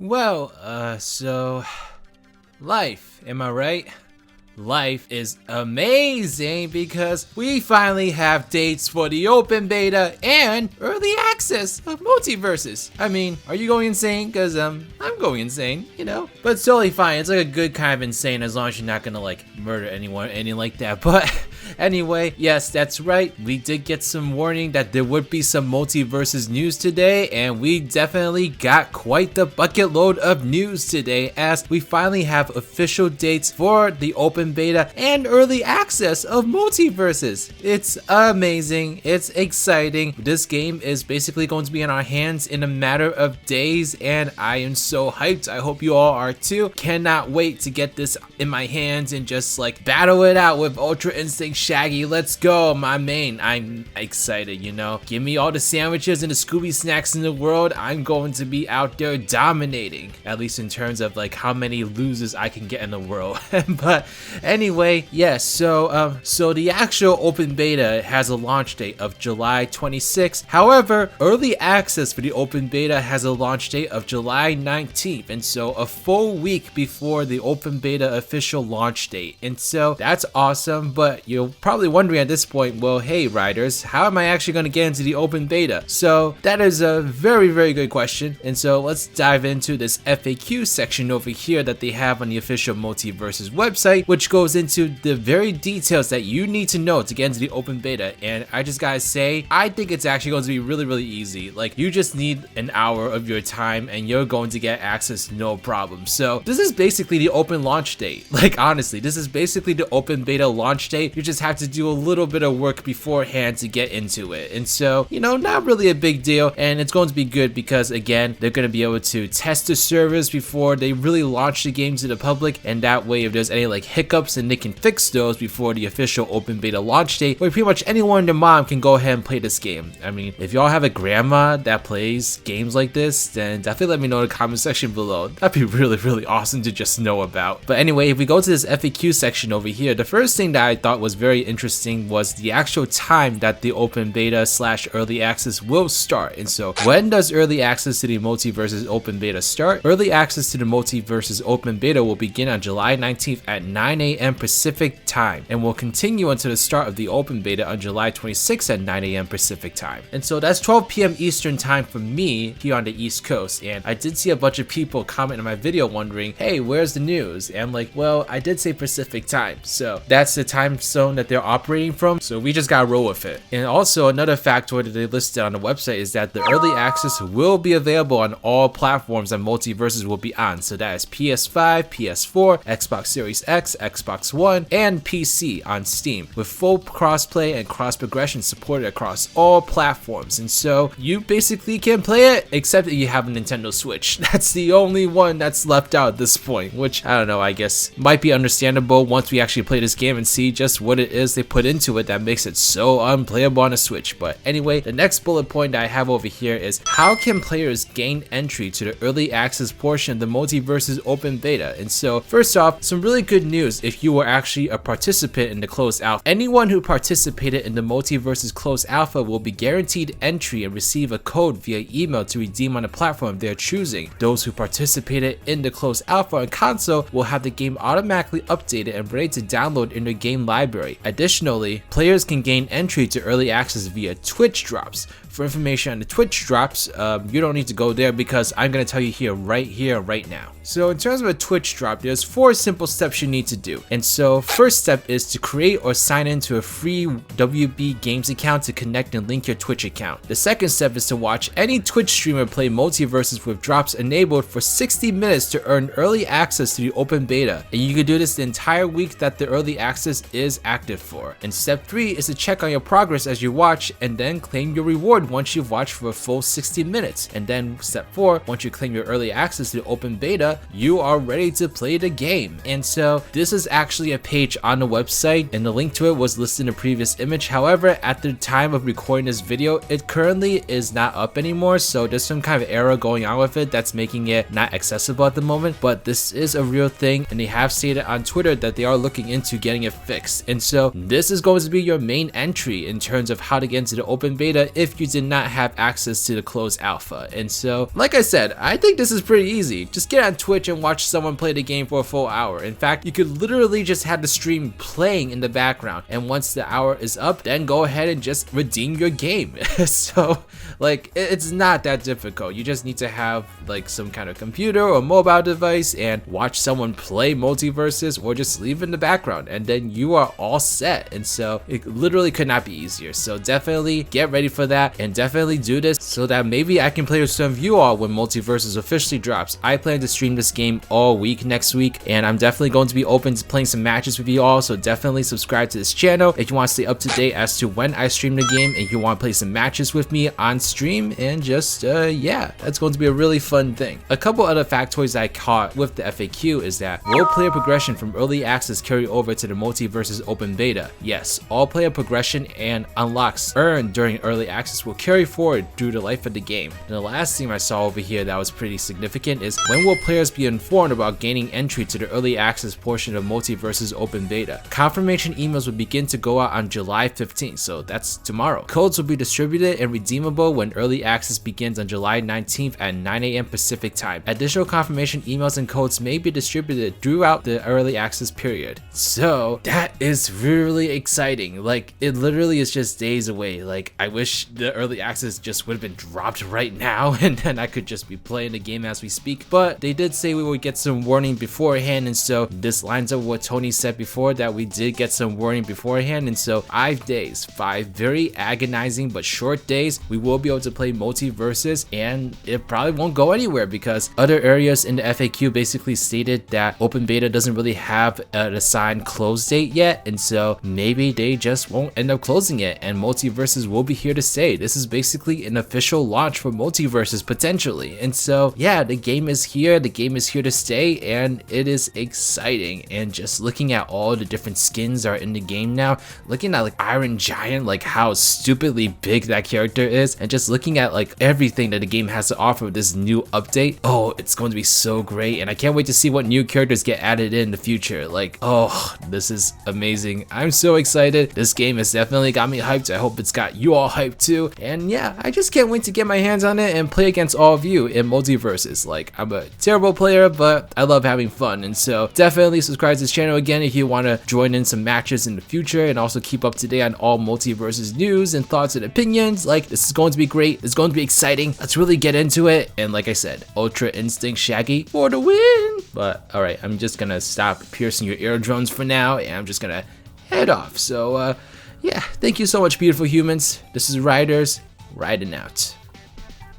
So life, am I right? Life is amazing because we finally have dates for the open beta and early access of MultiVersus. I mean, are you going insane? Cause I'm going insane, you know? But it's totally fine. It's like a good kind of insane as long as you're not gonna like murder anyone or anything like that. But anyway, yes, that's right. We did get some warning that there would be some MultiVersus news today, and we definitely got quite the bucket load of news today as we finally have official dates for the open beta and early access of MultiVersus. It's amazing. It's exciting. This game is basically going to be in our hands in a matter of days, and I am so hyped. I hope you all are too. Cannot wait to get this in my hands and just like battle it out with Ultra Instinct Shaggy. Let's go, my main. I'm excited, you know. Give me all the sandwiches and the Scooby snacks in the world. I'm going to be out there dominating, at least in terms of like how many losers I can get in the world. But anyway, yes, so the actual open beta has a launch date of July 26th. However, early access for the open beta has a launch date of July 19th, and so a full week before the open beta official launch date. And so that's awesome, but you're probably wondering at this point, well, hey riders, how am I actually going to get into the open beta? So that is a very, very good question. And so let's dive into this FAQ section over here that they have on the official MultiVersus website, which goes into the very details that you need to know to get into the open beta. And I just gotta say, I think it's actually going to be really, really easy. Like, you just need an hour of your time and you're going to get access no problem. So this is basically the open launch date. Like, honestly, this is basically the open beta launch date. You just have to do a little bit of work beforehand to get into it. And so, you know, not really a big deal. And it's going to be good because, again, they're going to be able to test the servers before they really launch the game to the public. And that way, if there's any like hiccups, and they can fix those before the official open beta launch date, where pretty much anyone and their mom can go ahead and play this game. I mean, if y'all have a grandma that plays games like this, then definitely let me know in the comment section below. That'd be really, really awesome to just know about. But anyway, if we go to this FAQ section over here, the first thing that I thought was very interesting was the actual time that the open beta / early access will start. And so when does early access to the MultiVersus open beta start? Early access to the MultiVersus open beta will begin on July 19th at 9 a.m. Pacific time and will continue until the start of the open beta on July 26th at 9 a.m. Pacific time. And so that's 12 p.m. Eastern time for me here on the East Coast. And I did see a bunch of people comment in my video wondering, hey, where's the news? And I'm like, well, I did say Pacific time. So that's the time zone that they're operating from. So we just gotta roll with it. And also another factor that they listed on the website is that the early access will be available on all platforms that MultiVersus will be on. So that is PS5, PS4, Xbox Series X, Xbox One, and PC on Steam, with full crossplay and cross progression supported across all platforms. And so you basically can play it, except that you have a Nintendo Switch. That's the only one that's left out at this point, which I don't know, I guess might be understandable once we actually play this game and see just what it is they put into it that makes it so unplayable on a Switch. But anyway, the next bullet point that I have over here is how can players gain entry to the early access portion of the MultiVersus open beta? And so first off, some really good news if you were actually a participant in the closed alpha. Anyone who participated in the MultiVersus closed alpha will be guaranteed entry and receive a code via email to redeem on the platform they're choosing. Those who participated in the closed alpha on console will have the game automatically updated and ready to download in their game library. Additionally, players can gain entry to early access via Twitch drops. For information on the Twitch drops, you don't need to go there because I'm going to tell you here, right now. So in terms of a Twitch drop, there's 4 simple steps you need to do. And so first step is to create or sign into a free WB Games account to connect and link your Twitch account. The second step is to watch any Twitch streamer play MultiVersus with drops enabled for 60 minutes to earn early access to the open beta. And you can do this the entire week that the early access is active for. And step 3 is to check on your progress as you watch and then claim your reward once you've watched for a full 60 minutes. And then step 4, once you claim your early access to the open beta, you are ready to play the game. And so this is actually a page on the website and the link to it was listed in the previous image. However, at the time of recording this video, it currently is not up anymore. So there's some kind of error going on with it that's making it not accessible at the moment, but this is a real thing and they have stated on Twitter that they are looking into getting it fixed. And so this is going to be your main entry in terms of how to get into the open beta if you did not have access to the closed alpha. And so, like I said, I think this is pretty easy. Just get on Twitch and watch someone play the game for a full hour. In fact, you could literally just have the stream playing in the background, and once the hour is up, then go ahead and just redeem your game. So like, it's not that difficult. You just need to have like some kind of computer or mobile device and watch someone play MultiVersus, or just leave in the background, and then you are all set. And so it literally could not be easier. So definitely get ready for that, and definitely do this so that maybe I can play with some of you all when MultiVersus officially drops. I plan to stream this game all week next week, and I'm definitely going to be open to playing some matches with you all. So definitely subscribe to this channel if you want to stay up to date as to when I stream the game, and you want to play some matches with me on stream. And just yeah, that's going to be a really fun thing. A couple other factoids I caught with the FAQ is that will player progression from early access carry over to the MultiVersus open beta? Yes, all player progression and unlocks earned during early access will carry forward through the life of the game. And the last thing I saw over here that was pretty significant is when will players be informed about gaining entry to the early access portion of MultiVersus open beta? Confirmation emails will begin to go out on July 15th, so that's tomorrow. Codes will be distributed and redeemable when early access begins on July 19th at 9 AM Pacific time. Additional confirmation emails and codes may be distributed throughout the early access period. So that is really exciting. Like, it literally is just days away. Like, I wish the early access just would have been dropped right now, and then I could just be playing the game as we speak. But they did say we would get some warning beforehand, and so this lines up with what Tony said before, that we did get some warning beforehand. And so 5 days, 5 very agonizing but short days, we will be able to play MultiVersus, and it probably won't go anywhere because other areas in the FAQ basically stated that open beta doesn't really have an assigned close date yet, and so maybe they just won't end up closing it, and MultiVersus will be here to stay. This is basically an official launch for MultiVersus potentially. And so yeah, the game is here, the game is here to stay, and it is exciting. And just looking at all the different skins that are in the game now, looking at like Iron Giant, like how stupidly big that character is, and just looking at like everything that the game has to offer with this new update, oh, it's going to be so great. And I can't wait to see what new characters get added in the future. Like, oh, this is amazing. I'm so excited. This game has definitely got me hyped. I hope it's got you all hyped too. And yeah, I just can't wait to get my hands on it and play against all of you in MultiVersus. Like, I'm a terrible player, but I love having fun. And so definitely subscribe to this channel again if you want to join in some matches in the future, and also keep up to date on all MultiVersus news and thoughts and opinions. Like, this is going to be great. It's going to be exciting. Let's really get into it. And like I said, Ultra Instinct Shaggy for the win. But all right, I'm just gonna stop piercing your eardrums for now, and I'm just gonna head off. So yeah, thank you so much, beautiful humans. This is Riders, riding out.